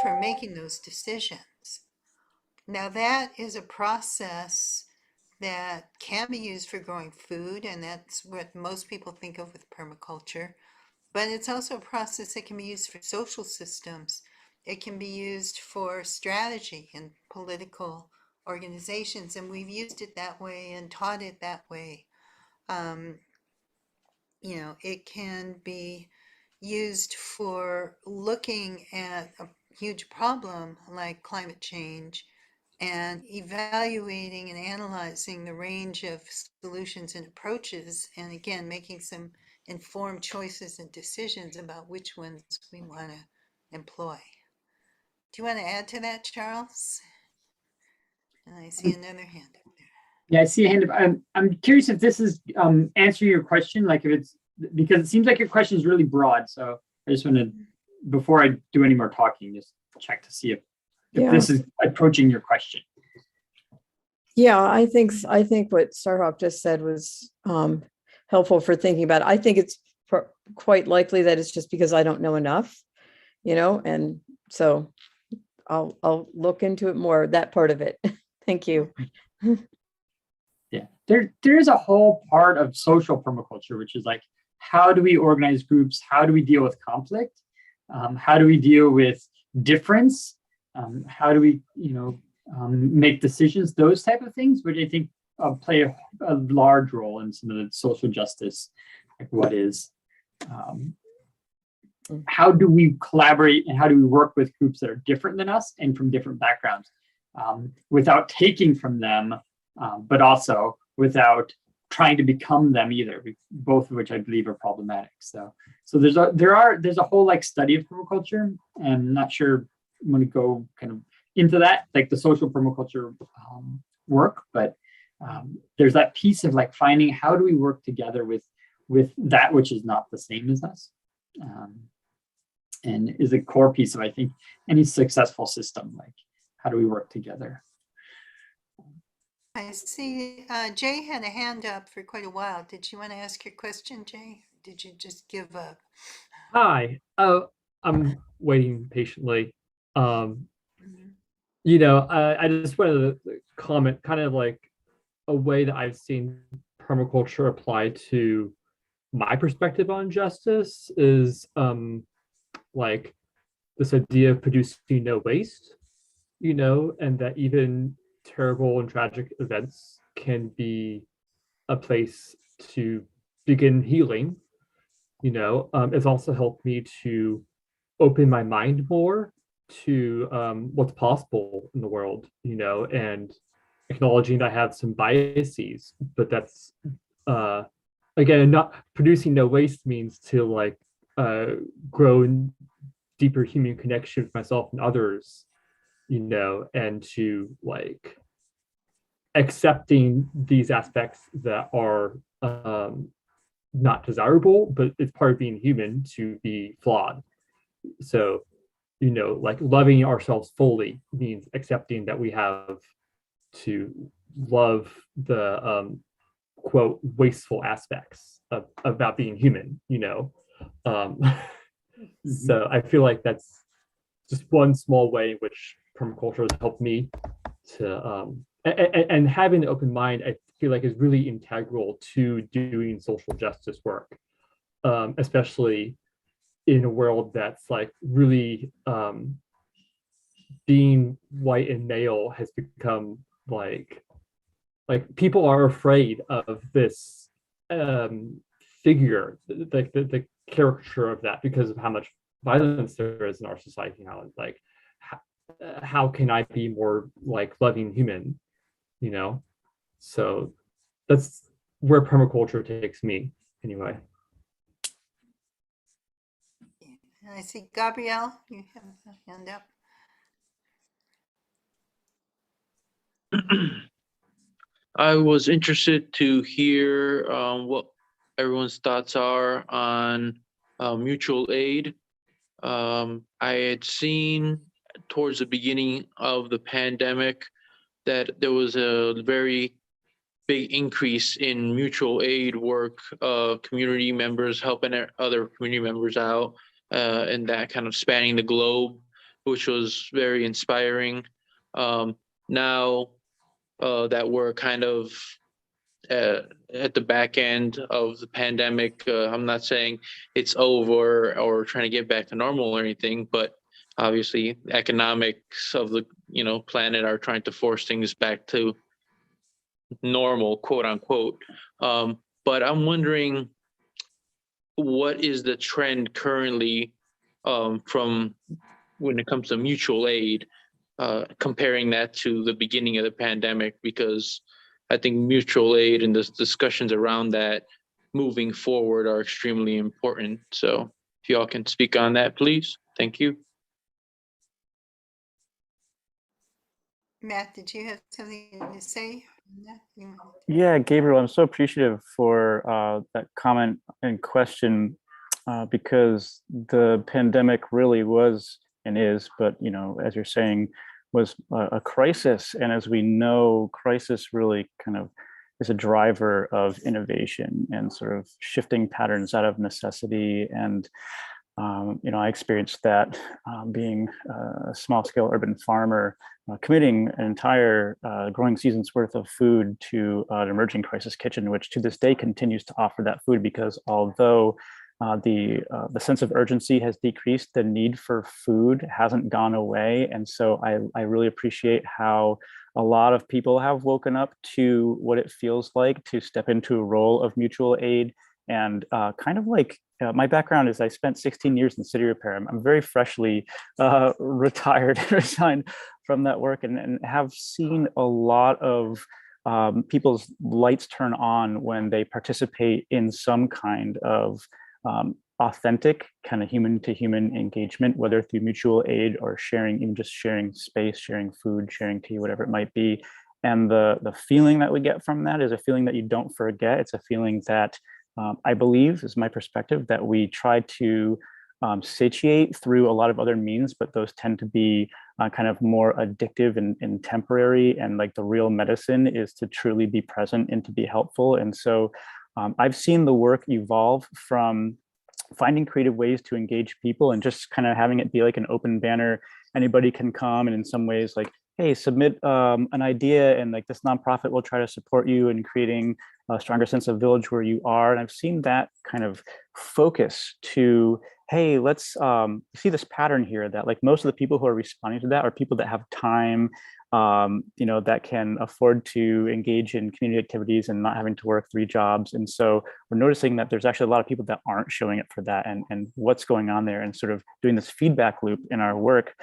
for making those decisions. Now, that is a process that can be used for growing food, and that's what most people think of with permaculture. But it's also a process that can be used for social systems. It can be used for strategy and political organizations, and we've used it that way and taught it that way. It can be used for looking at a huge problem like climate change and evaluating and analyzing the range of solutions and approaches, and again, making some informed choices and decisions about which ones we want to employ. Do you want to add to that, Charles? And I see another hand up there. Yeah, I see a hand up. I'm curious if this is answering your question, like if it's, because it seems like your question is really broad. So I just want to, before I do any more talking, just check to see if this is approaching your question. Yeah, I think what Starhawk just said was helpful for thinking about it. I think it's quite likely that it's just because I don't know enough, and so I'll look into it more, that part of it. Thank you. Yeah, there's a whole part of social permaculture, which is like, how do we organize groups? How do we deal with conflict? How do we deal with difference? How do we, make decisions? Those type of things, which I think play a large role in some of the social justice, like what is, how do we collaborate and how do we work with groups that are different than us and from different backgrounds, without taking from them, but also without trying to become them either, both of which I believe are problematic. So there's a whole like study of permaculture, and I'm not sure I'm going to go kind of into that, like the social permaculture work, but there's that piece of like finding how do we work together with that which is not the same as us, and is a core piece of, I think, any successful system. Like, how do we work together? I see Jay had a hand up for quite a while. Did you want to ask your question, Jay? Did you just give up? Hi. Oh, I'm waiting patiently. Mhm. I just wanted to comment kind of like a way that I've seen permaculture apply to my perspective on justice is like this idea of producing no waste, and that even terrible and tragic events can be a place to begin healing. It's also helped me to open my mind more to what's possible in the world, and acknowledging that I have some biases, but that's again, not producing no waste means to like grow in deeper human connection with myself and others, and to like accepting these aspects that are not desirable, but it's part of being human to be flawed. So, like loving ourselves fully means accepting that we have to love the quote wasteful aspects of about being human. So I feel like that's just one small way in which permaculture has helped me to and having an open mind, I feel like is really integral to doing social justice work, especially in a world that's like really being white and male has become like people are afraid of this figure, the caricature of that, because of how much violence there is in our society now. Like, how can I be more like loving human, So that's where permaculture takes me anyway. And I see Gabrielle, you have a hand up. I was interested to hear what everyone's thoughts are on mutual aid. I had seen towards the beginning of the pandemic that there was a very big increase in mutual aid work, community members helping other community members out, and that kind of spanning the globe, which was very inspiring. Now that we're kind of at the back end of the pandemic, I'm not saying it's over or trying to get back to normal or anything, but obviously economics of the planet are trying to force things back to normal, quote unquote. But I'm wondering, what is the trend currently from when it comes to mutual aid, comparing that to the beginning of the pandemic? Because I think mutual aid and the discussions around that moving forward are extremely important. So if y'all can speak on that, please. Thank you. Matt, did you have something to say on that? Yeah, Gabriel, I'm so appreciative for that comment and question, because the pandemic really was and is, but as you're saying, was a crisis. And as we know, crisis really kind of is a driver of innovation and sort of shifting patterns out of necessity. And You know, I experienced that being a small scale urban farmer, committing an entire growing season's worth of food to an emerging crisis kitchen, which to this day continues to offer that food, because although the sense of urgency has decreased, the need for food hasn't gone away. And so I really appreciate how a lot of people have woken up to what it feels like to step into a role of mutual aid. And kind of like my background is I spent 16 years in city repair. I'm very freshly retired and resigned from that work, and have seen a lot of people's lights turn on when they participate in some kind of authentic kind of human to human engagement, whether through mutual aid or sharing, even just sharing space, sharing food, sharing tea, whatever it might be. And the feeling that we get from that is a feeling that you don't forget. It's a feeling that I believe, is my perspective, that we try to satiate through a lot of other means, but those tend to be kind of more addictive and temporary. And like the real medicine is to truly be present and to be helpful. And so I've seen the work evolve from finding creative ways to engage people and just kind of having it be like an open banner. Anybody can come, and in some ways, like, hey, submit an idea, and like this nonprofit will try to support you in creating a stronger sense of village where you are. And I've seen that kind of focus to, hey, let's see this pattern here, that like most of the people who are responding to that are people that have time, you know, that can afford to engage in community activities and not having to work 3 jobs. And so we're noticing that there's actually a lot of people that aren't showing up for that, and what's going on there, and sort of doing this feedback loop in our work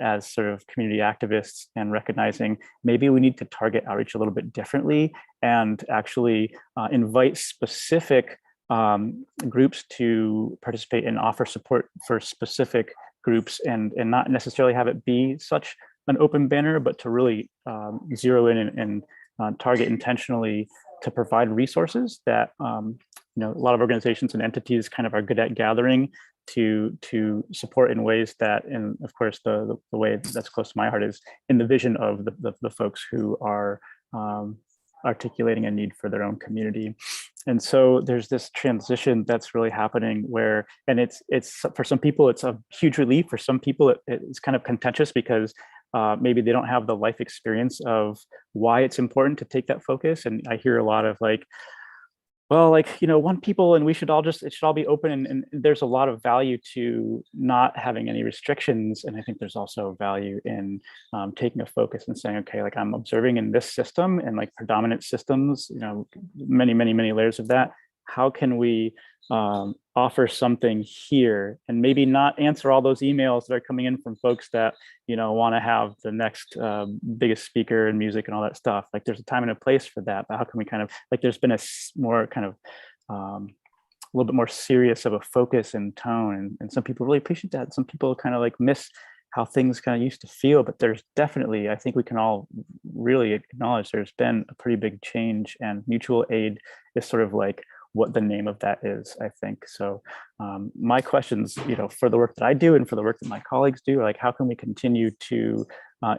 as sort of community activists, and recognizing maybe we need to target outreach a little bit differently, and actually invite specific groups to participate and offer support for specific groups, and not necessarily have it be such an open banner, but to really zero in and target intentionally to provide resources that you know, a lot of organizations and entities kind of are good at gathering to support in ways that, and of course the way that's close to my heart is in the vision of the folks who are articulating a need for their own community. And so there's this transition that's really happening where, and it's for some people it's a huge relief. For some people it's kind of contentious, because maybe they don't have the life experience of why it's important to take that focus. And I hear a lot of like, well, like, you know, one people, and we should all just, it should all be open. And there's a lot of value to not having any restrictions. And I think there's also value in taking a focus and saying, okay, like I'm observing in this system, and like predominant systems, you know, many, many, many layers of that. How can we offer something here, and maybe not answer all those emails that are coming in from folks that, you know, want to have the next biggest speaker and music and all that stuff. Like there's a time and a place for that, but how can we kind of, like, there's been a more kind of a little bit more serious of a focus and tone, and some people really appreciate that. Some people kind of like miss how things kind of used to feel, but there's definitely, I think we can all really acknowledge there's been a pretty big change, and mutual aid is sort of like what the name of that is, I think. So my questions, you know, for the work that I do and for the work that my colleagues do, are like, how can we continue to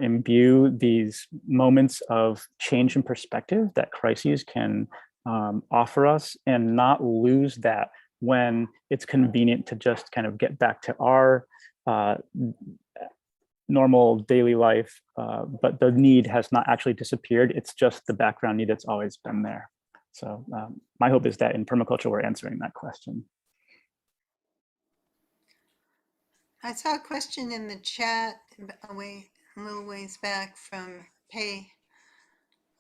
imbue these moments of change in perspective that crises can offer us, and not lose that when it's convenient to just kind of get back to our normal daily life, but the need has not actually disappeared. It's just the background need that's always been there. So my hope is that in permaculture, we're answering that question. I saw a question in the chat a little ways back from Pei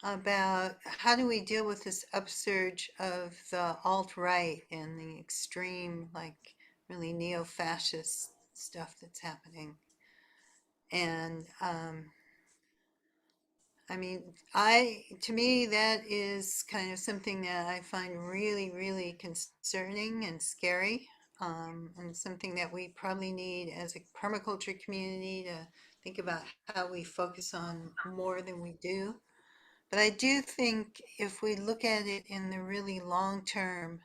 about how do we deal with this upsurge of the alt-right and the extreme, like really neo-fascist stuff that's happening. And I mean, to me, that is kind of something that I find really, really concerning and scary, and something that we probably need as a permaculture community to think about how we focus on more than we do. But I do think if we look at it in the really long term,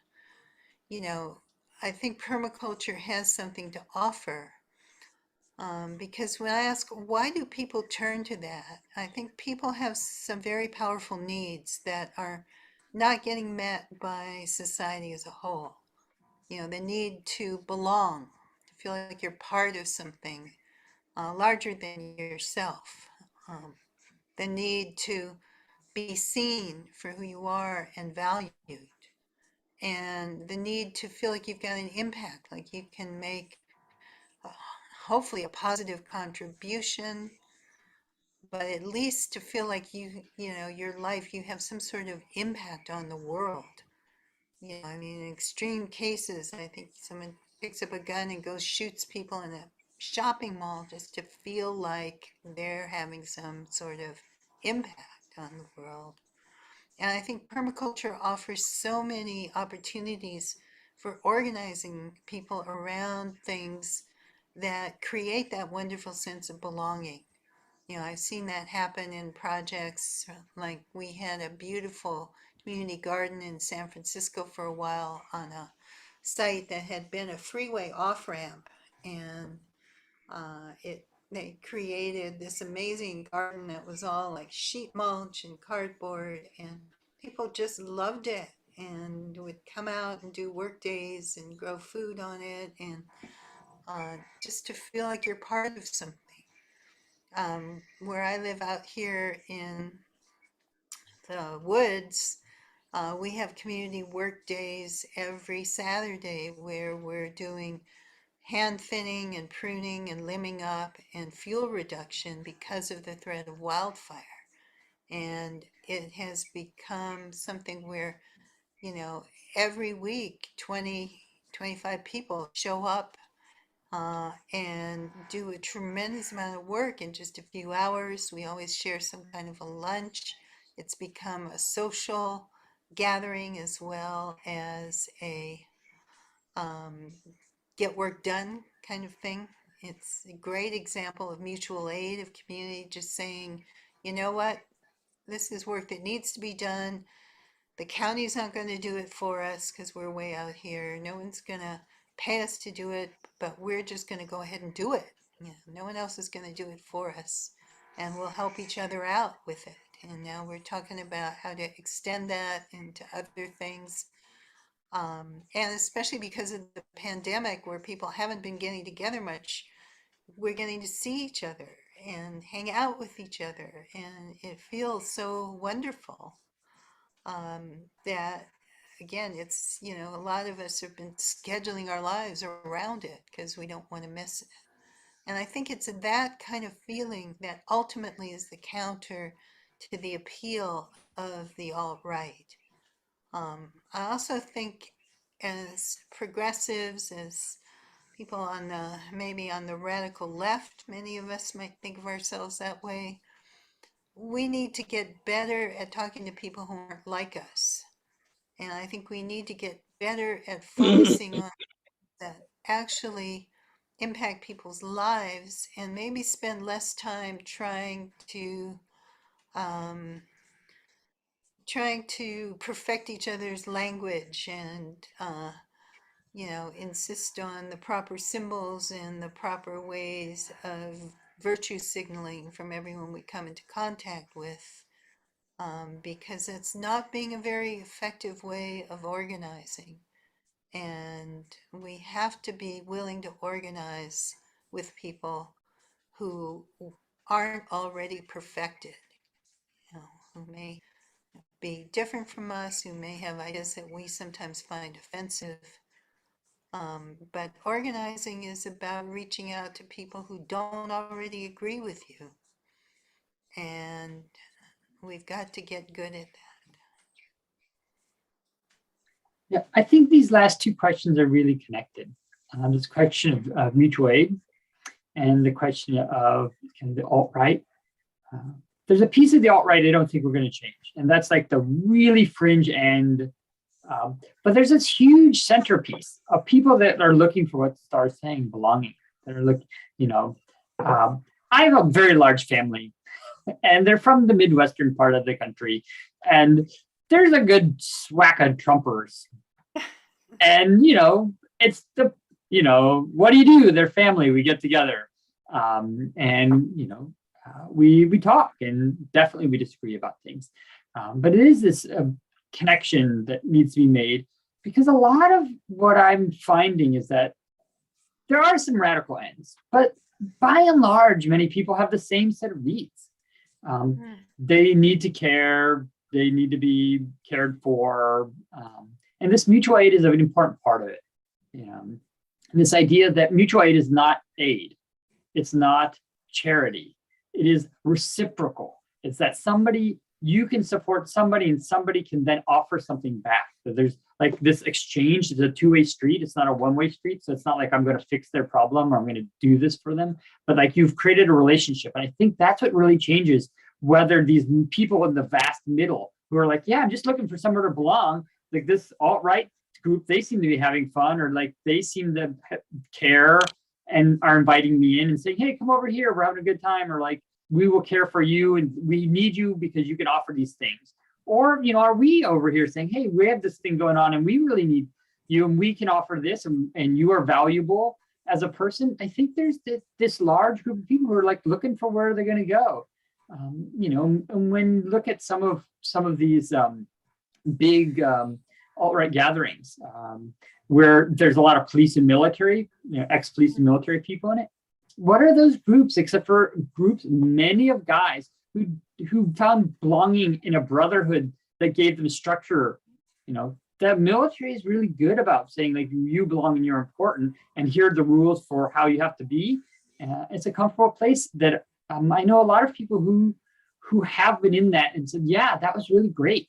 you know, I think permaculture has something to offer. Because when I ask, why do people turn to that? I think people have some very powerful needs that are not getting met by society as a whole. You know, the need to belong, feel like you're part of something larger than yourself. The need to be seen for who you are and valued, and the need to feel like you've got an impact, like you can make uh, hopefully a positive contribution, but at least to feel like your life, you have some sort of impact on the world. I mean, in extreme cases, I think someone picks up a gun and goes shoots people in a shopping mall just to feel like they're having some sort of impact on the world. And I think permaculture offers so many opportunities for organizing people around things that create that wonderful sense of belonging. I've seen that happen in projects. Like we had a beautiful community garden in San Francisco for a while on a site that had been a freeway off-ramp, and they created this amazing garden that was all like sheet mulch and cardboard, and people just loved it and would come out and do work days and grow food on it, and just to feel like you're part of something. Where I live out here in the woods, we have community work days every Saturday where we're doing hand thinning and pruning and limbing up and fuel reduction because of the threat of wildfire. And it has become something where, every week 20, 25 people show up and do a tremendous amount of work in just a few hours. We always share some kind of a lunch. It's become a social gathering as well as a um, get work done kind of thing. It's a great example of mutual aid, of community just saying, you know what, this is work that needs to be done. The county's not going to do it for us because we're way out here. No one's going to pay us to do it, but we're just going to go ahead and do it. No one else is going to do it for us, and we'll help each other out with it. And now we're talking about how to extend that into other things. And especially because of the pandemic, where people haven't been getting together much, we're getting to see each other and hang out with each other. And it feels so wonderful that, again, it's, a lot of us have been scheduling our lives around it because we don't want to miss it. And I think it's that kind of feeling that ultimately is the counter to the appeal of the alt-right. I also think as progressives, as people on maybe on the radical left, many of us might think of ourselves that way, we need to get better at talking to people who aren't like us. And I think we need to get better at focusing on that actually impact people's lives, and maybe spend less time um, trying to perfect each other's language and insist on the proper symbols and the proper ways of virtue signaling from everyone we come into contact with, because it's not being a very effective way of organizing. And we have to be willing to organize with people who aren't already perfected, who may be different from us, who may have ideas that we sometimes find offensive. But organizing is about reaching out to people who don't already agree with you. And we've got to get good at that. Yeah, I think these last two questions are really connected. This question of mutual aid and the question of kind of the alt-right. There's a piece of the alt-right I don't think we're going to change, and that's like the really fringe end. But there's this huge centerpiece of people that are looking for what Star's saying, belonging. That are looking, I have a very large family, and they're from the Midwestern part of the country, and there's a good swack of Trumpers. And, it's the, what do you do? They're family, we get together. We talk, and definitely we disagree about things. But it is this connection that needs to be made, because a lot of what I'm finding is that there are some radical ends, but by and large, many people have the same set of needs. They need to care, they need to be cared for. And this mutual aid is an important part of it. And this idea that mutual aid is not aid, it's not charity, it is reciprocal. It's that you can support somebody and somebody can then offer something back. So there's like this exchange is a two-way street. It's not a one-way street. So it's not like I'm going to fix their problem or I'm going to do this for them, but like you've created a relationship. And I think that's what really changes whether these people in the vast middle who are like, yeah, I'm just looking for somewhere to belong. Like this alt-right group, they seem to be having fun, or like they seem to care and are inviting me in and saying, hey, come over here, we're having a good time, or like, we will care for you and we need you because you can offer these things. Or, are we over here saying, hey, we have this thing going on and we really need you and we can offer this and you are valuable as a person. I think there's this large group of people who are like looking for where they're going to go. And when you look at some of these big alt-right gatherings where there's a lot of police and military, ex-police and military people in it, what are those groups except for groups, many of guys who found belonging in a brotherhood that gave them structure? The military is really good about saying like you belong and you're important and here are the rules for how you have to be. It's a comfortable place that I know a lot of people who have been in that and said, yeah, that was really great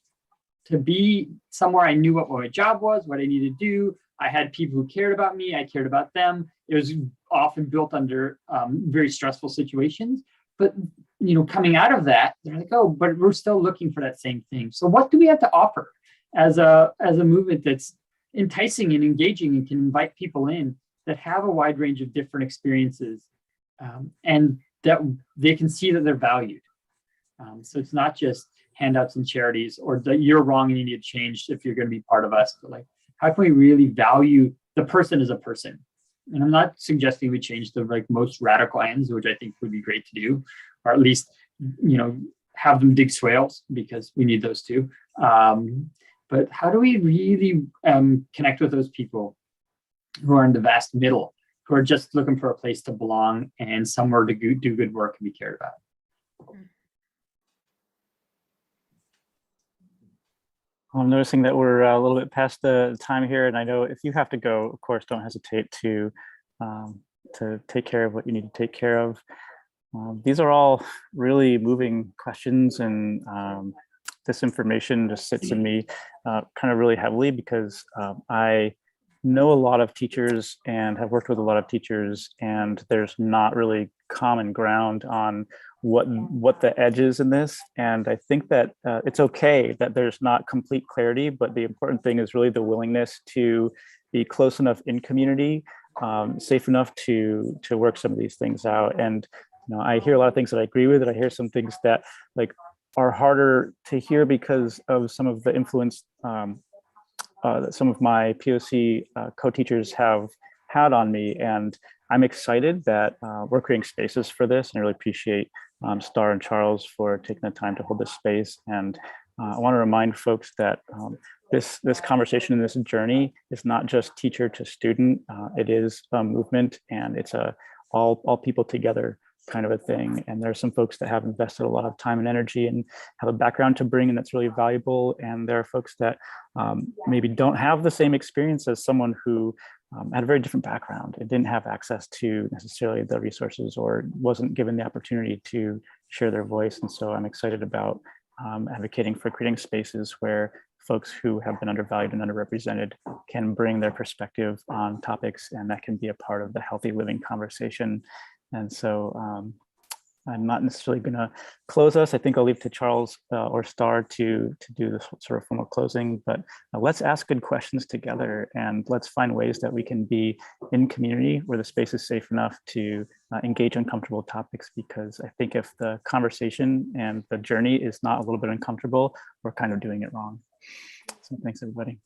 to be somewhere I knew what my job was, what I needed to do. I had people who cared about me. I cared about them. It was often built under very stressful situations. But, coming out of that, they're like, oh, but we're still looking for that same thing. So what do we have to offer as a movement that's enticing and engaging and can invite people in that have a wide range of different experiences and that they can see that they're valued? So it's not just handouts and charities or that you're wrong and you need to change if you're going to be part of us, but like, how can we really value the person as a person? And I'm not suggesting we change the like most radical ends, which I think would be great to do, or at least, have them dig swales because we need those too. But how do we really connect with those people who are in the vast middle, who are just looking for a place to belong and somewhere to do good work and be cared about? I'm noticing that we're a little bit past the time here, and I know if you have to go, of course, don't hesitate to take care of what you need to take care of. These are all really moving questions, and this information just sits in me kind of really heavily because I know a lot of teachers and have worked with a lot of teachers, and there's not really common ground on what the edge is in this. And I think that it's okay that there's not complete clarity, but the important thing is really the willingness to be close enough in community, safe enough to work some of these things out. And I hear a lot of things that I agree with, and I hear some things that like are harder to hear because of some of the influence that some of my POC co-teachers have had on me. And I'm excited that we're creating spaces for this, and I really appreciate Star and Charles for taking the time to hold this space. And I want to remind folks that this conversation and this journey is not just teacher to student. It is a movement, and it's a all people together kind of a thing. And there are some folks that have invested a lot of time and energy and have a background to bring, and that's really valuable. And there are folks that maybe don't have the same experience as someone who had a very different background and didn't have access to necessarily the resources or wasn't given the opportunity to share their voice. And so I'm excited about advocating for creating spaces where folks who have been undervalued and underrepresented can bring their perspective on topics, and that can be a part of the healthy living conversation. And so I'm not necessarily going to close us. I think I'll leave to Charles or Star to do this sort of formal closing, but let's ask good questions together, and let's find ways that we can be in community where the space is safe enough to engage uncomfortable topics, because I think if the conversation and the journey is not a little bit uncomfortable, we're kind of doing it wrong. So thanks, everybody.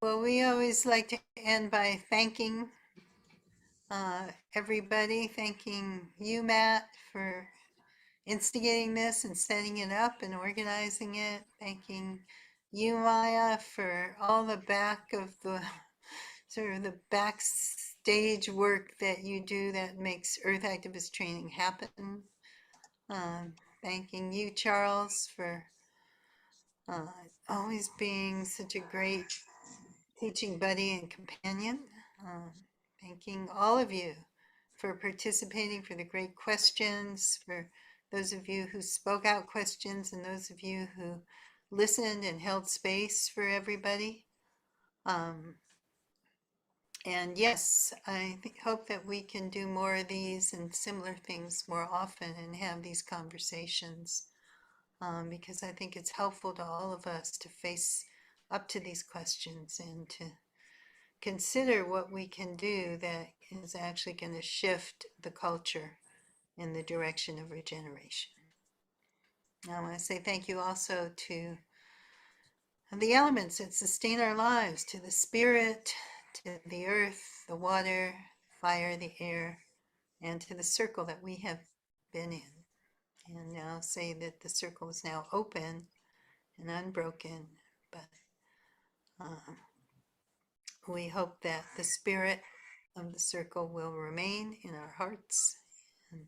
Well, we always like to end by thanking everybody, thanking you, Matt, for instigating this and setting it up and organizing it. Thanking you, Maya, for all the back of the sort of the backstage work that you do that makes Earth Activist Training happen. Thanking you, Charles, for always being such a great teaching buddy and companion. Thanking all of you for participating, for the great questions, for those of you who spoke out questions, and those of you who listened and held space for everybody. And yes, I hope that we can do more of these and similar things more often and have these conversations, because I think it's helpful to all of us to face up to these questions and to consider what we can do that is actually going to shift the culture in the direction of regeneration. I want to say thank you also to the elements that sustain our lives, to the spirit, to the earth, the water, fire, the air, and to the circle that we have been in. And now say that the circle is now open and unbroken, but we hope that the spirit of the circle will remain in our hearts. And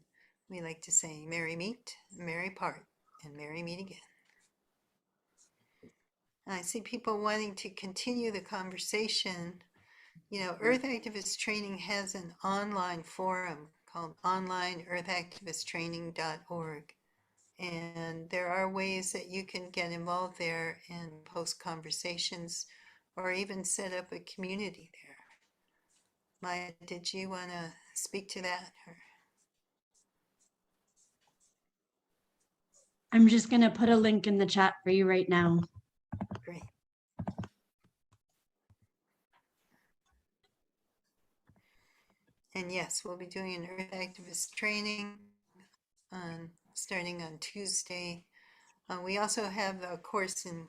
we like to say, merry meet, merry part, and merry meet again. I see people wanting to continue the conversation. You know, Earth Activist Training has an online forum called onlineearthactivisttraining.org. And there are ways that you can get involved there and post conversations or even set up a community there. Maya, did you want to speak to that? Or? I'm just going to put a link in the chat for you right now. Great. And yes, we'll be doing an Earth Activist training starting on Tuesday. We also have a course in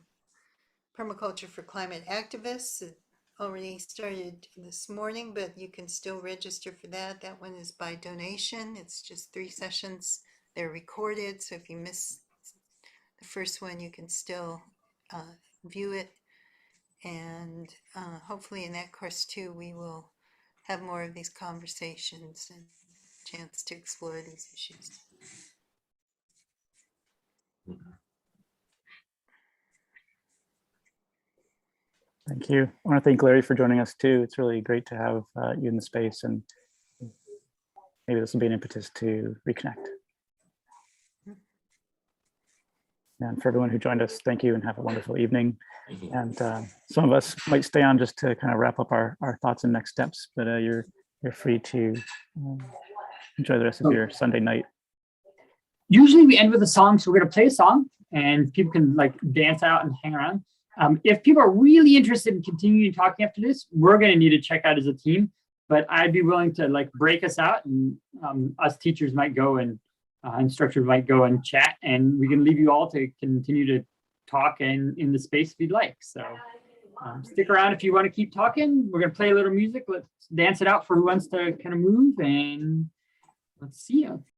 Permaculture for Climate Activists. It already started this morning, but you can still register for that. That one is by donation. It's just 3 sessions. They're recorded, so if you miss the first one, you can still view it. And hopefully in that course too, we will have more of these conversations and chance to explore these issues. Thank you. I want to thank Larry for joining us too. It's really great to have you in the space, and maybe this will be an impetus to reconnect. And for everyone who joined us, thank you and have a wonderful evening. And some of us might stay on just to kind of wrap up our thoughts and next steps, but you're free to enjoy the rest of your Sunday night. Usually we end with a song, so we're going to play a song and people can like dance out and hang around. If people are really interested in continuing talking after this, we're going to need to check out as a team, but I'd be willing to like break us out, and us teachers might go and instructors might go and chat, and we can leave you all to continue to talk in the space if you'd like. So stick around if you want to keep talking. We're going to play a little music. Let's dance it out for who wants to kind of move, and let's see you.